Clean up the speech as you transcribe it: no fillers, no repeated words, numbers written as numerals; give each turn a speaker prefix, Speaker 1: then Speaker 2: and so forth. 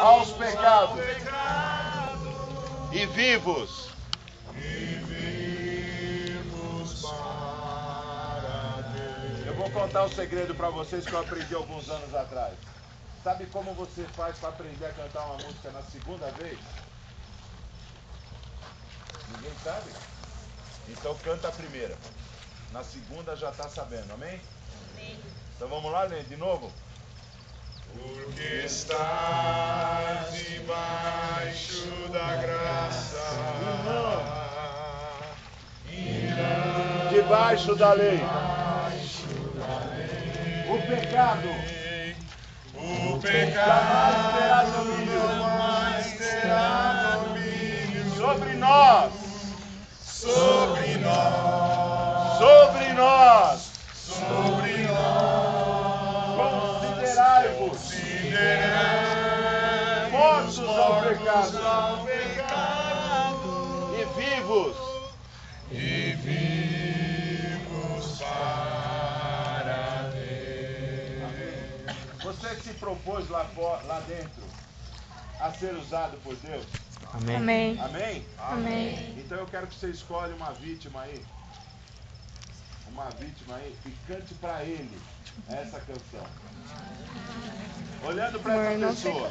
Speaker 1: aos pecados e vivos para Deus. Eu vou contar um segredo para vocês que eu aprendi alguns anos atrás. Sabe como você faz para aprender a cantar uma música na segunda vez? Ninguém sabe? Então canta a primeira. Na segunda já está sabendo, amém? Amém. Então vamos lá, Lê, de novo? Porque estás debaixo da graça, debaixo da lei, o pecado jamais terá domínio sobre nós, considerai-vos mortos ao pecado e vivos para Deus. Você se propôs lá dentro a ser usado por Deus?
Speaker 2: Amém.
Speaker 1: Amém?
Speaker 3: Amém.
Speaker 1: Amém. Então eu quero que você escolha uma vítima aí e cante para ele essa canção. Olhando para essa pessoa.